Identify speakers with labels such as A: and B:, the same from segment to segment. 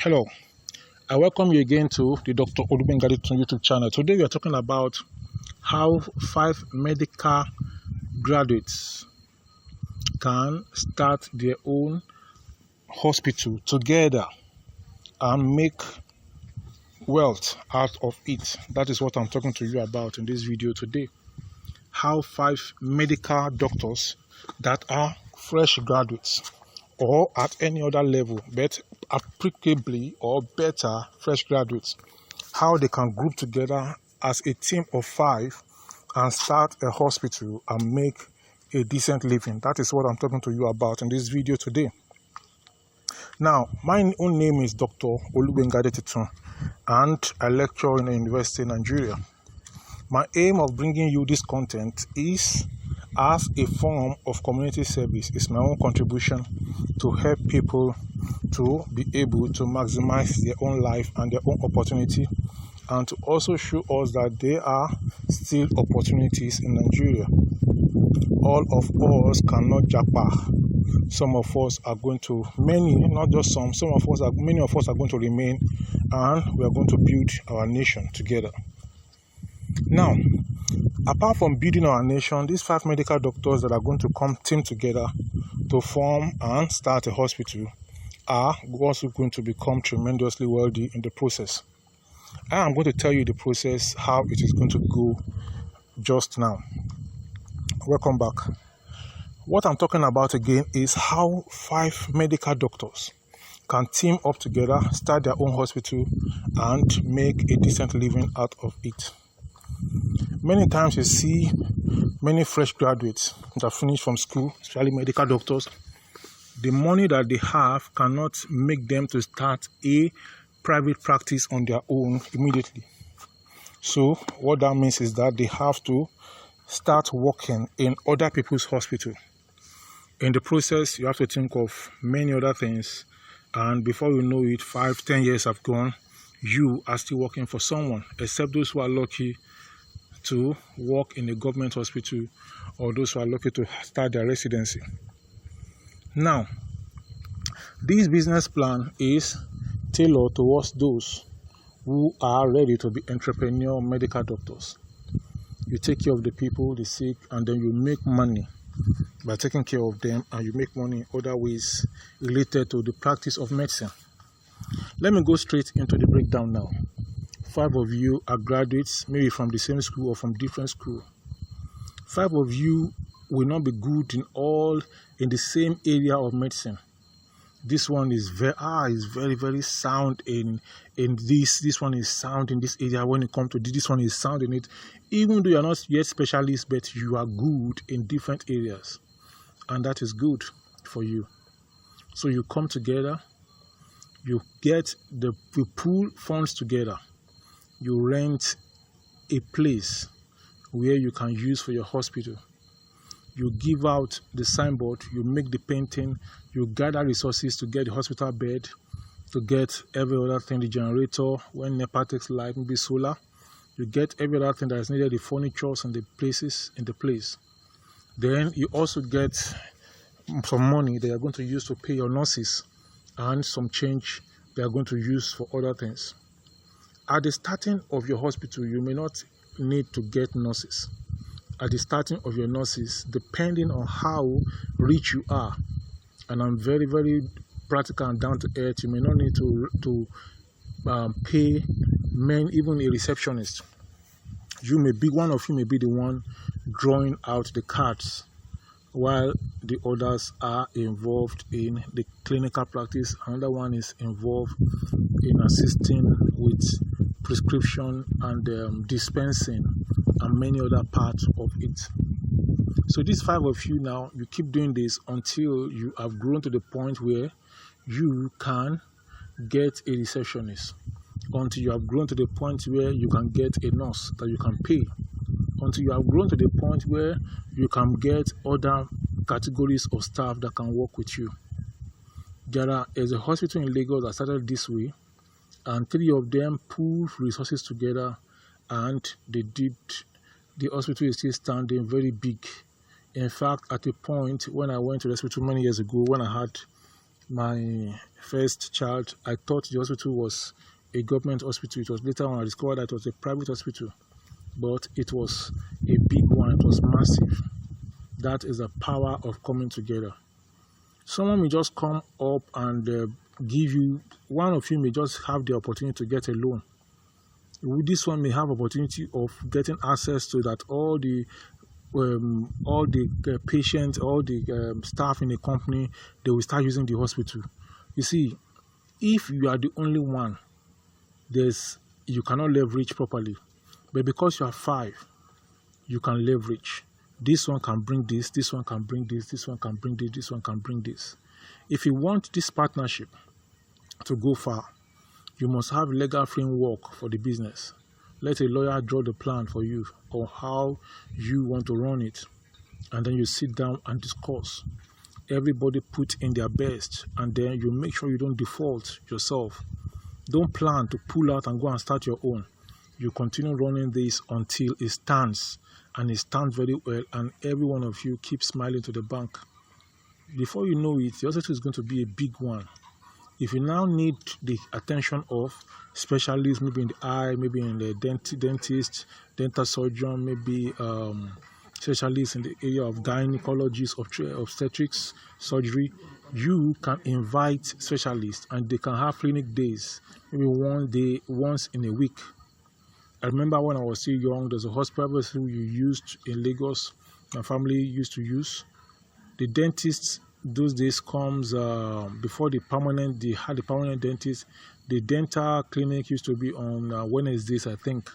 A: Hello, I welcome you again to the Dr. Olubengaditun YouTube channel. Today we are talking about how 5 medical graduates can start their own hospital together and make wealth out of it. That is what I'm talking to you about in this video today. How 5 medical doctors that are fresh graduates or at any other level, but applicably or better fresh graduates, how they can group together as a team of 5 and start a hospital and make a decent living. That is what I'm talking to you about in this video today. Now, my own name is Dr. Olubengaditun, and I lecture in a university in Nigeria. My aim of bringing you this content is as a form of community service. It's my own contribution to help people to be able to maximize their own life and their own opportunity, and to also show us that there are still opportunities in Nigeria. All of us cannot japa. Some of us are going to, many of us are going to remain, and we are going to build our nation together. Now, apart from building our nation, these 5 medical doctors that are going to come team together to form and start a hospital are also going to become tremendously wealthy in the process. I am going to tell you the process, how it is going to go just now. Welcome back. What I'm talking about again is how 5 medical doctors can team up together, start their own hospital, and make a decent living out of it. Many times you see many fresh graduates that finish from school, especially medical doctors. The money that they have cannot make them to start a private practice on their own immediately. So what that means is that they have to start working in other people's hospital. In the process, you have to think of many other things, and before you know it, 5-10 years have gone, you are still working for someone, except those who are lucky to work in a government hospital or those who are lucky to start their residency. Now, this business plan is tailored towards those who are ready to be entrepreneur medical doctors. You take care of the people, the sick, and then you make money by taking care of them, and you make money in other ways related to the practice of medicine. Let me go straight into the breakdown now. 5 of you are graduates, maybe from the same school or from different school. 5 of you will not be good in the same area of medicine. This one is very sound in this. This one is sound in this area. When it comes to this one is sound in it. Even though you are not yet specialists, but you are good in different areas, and that is good for you. So you come together, you pool funds together. You rent a place where you can use for your hospital. You give out the signboard, you make the painting, you gather resources to get the hospital bed, to get every other thing, the generator, when NEPA takes light, maybe solar. You get every other thing that is needed, the furnitures and the places in the place. Then you also get some money that you are going to use to pay your nurses, and some change they are going to use for other things. At the starting of your hospital, you may not need to get nurses. At the starting of your nurses, depending on how rich you are, and I'm very practical and down to earth, you may not need to pay even a receptionist. One of you may be the one drawing out the cards, while the others are involved in the clinical practice. Another one is involved in assisting with prescription and dispensing and many other parts of it. So these 5 of you now, you keep doing this until you have grown to the point where you can get a receptionist, until you have grown to the point where you can get a nurse that you can pay, until you have grown to the point where you can get other categories of staff that can work with you. There is a hospital in Lagos that started this way, and 3 of them pooled resources together, and the hospital is still standing very big. In fact, at a point when I went to the hospital many years ago, when I had my first child, I thought the hospital was a government hospital. It was later on I discovered that it was a private hospital, but it was a big one. It was massive. That is the power of coming together. Someone may just come up and give you, one of you may just have the opportunity to get a loan. This one may have opportunity of getting access to that. All the patients, all the staff in the company, they will start using the hospital. You see, if you are the only one, you cannot leverage properly. But because you are 5, you can leverage. This one can bring this, this one can bring this, this one can bring this, this one can bring this. If you want this partnership to go far, you must have legal framework for the business. Let a lawyer draw the plan for you on how you want to run it. And then you sit down and discuss. Everybody put in their best, and then you make sure you don't default yourself. Don't plan to pull out and go and start your own. You continue running this until it stands, and it stands very well, and every one of you keeps smiling to the bank. Before you know it, the hospital is going to be a big one. If you now need the attention of specialists, maybe in the eye, maybe in the dentist, dental surgeon, maybe specialists in the area of gynecologists, obstetrics, surgery, you can invite specialists and they can have clinic days, maybe one day, once in a week. I remember when I was still young, there's a hospital who you used in Lagos, my family used to use. The dentists those days comes before they had the permanent dentist. The dental clinic used to be on Wednesdays, I think.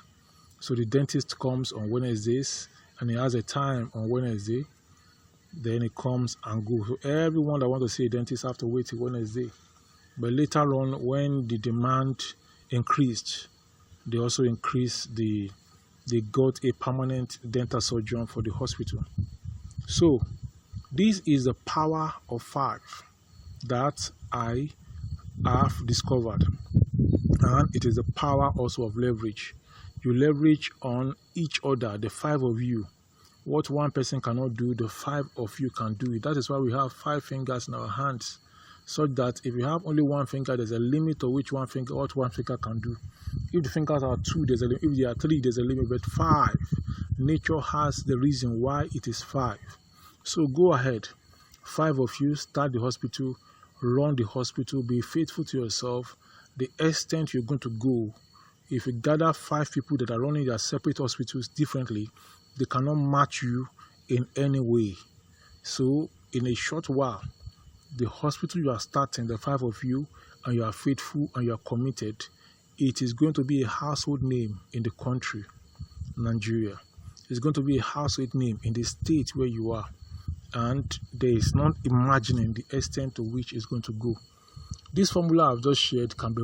A: So the dentist comes on Wednesdays and he has a time on Wednesday. Then he comes and goes. So everyone that wants to see a dentist have to wait till Wednesday. But later on, when the demand increased, they also increased they got a permanent dental surgeon for the hospital. So this is the power of 5 that I have discovered, and it is the power also of leverage. You leverage on each other, the 5 of you. What one person cannot do, the 5 of you can do it. That is why we have 5 fingers in our hands, so that if you have only one finger, there's a limit to what one finger can do. If the fingers are 2, there's a limit. If there are 3, there's a limit. But 5, nature has the reason why it is 5. So go ahead, 5 of you, start the hospital, run the hospital, be faithful to yourself. The extent you're going to go, if you gather 5 people that are running their separate hospitals differently, they cannot match you in any way. So in a short while, the hospital you are starting, the 5 of you, and you are faithful and you are committed, it is going to be a household name in the country, Nigeria. It's going to be a household name in the state where you are. And there is not imagining the extent to which it's going to go. This formula I've just shared can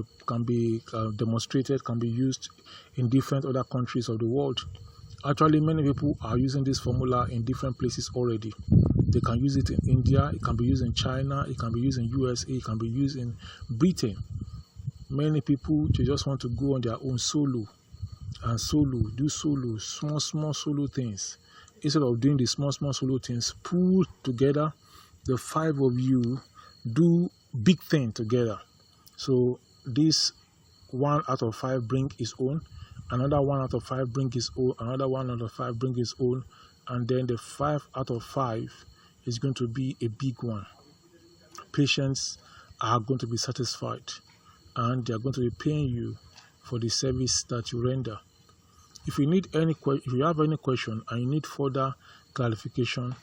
A: be demonstrated, can be used in different other countries of the world. Actually, many people are using this formula in different places already. They can use it in India, it can be used in China, it can be used in USA, it can be used in Britain. Many people, they just want to go on their own solo, do small solo things. Instead of doing the small solo things, pull together, the 5 of you do big thing together. So this 1 out of 5 bring his own, another 1 out of 5 bring his own, another 1 out of 5 bring his own, and then the 5 out of 5 is going to be a big one. Patients are going to be satisfied, and they are going to be paying you for the service that you render. If you have any question and you need further clarification,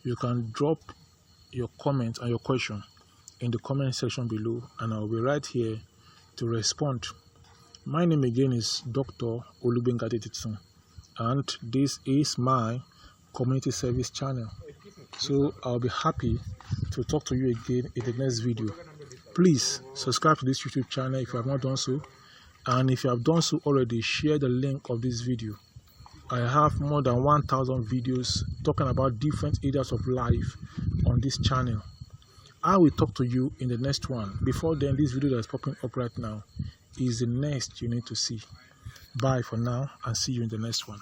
A: you can drop your comment and your question in the comment section below, and I'll be right here to respond. My name again is Dr. Olubengadetitun, and this is my community service channel. So I'll be happy to talk to you again in the next video. Please subscribe to this YouTube channel if you have not done so. And if you have done so already, share the link of this video. I have more than 1,000 videos talking about different areas of life on this channel. I will talk to you in the next one. Before then, this video that is popping up right now is the next you need to see. Bye for now, and see you in the next one.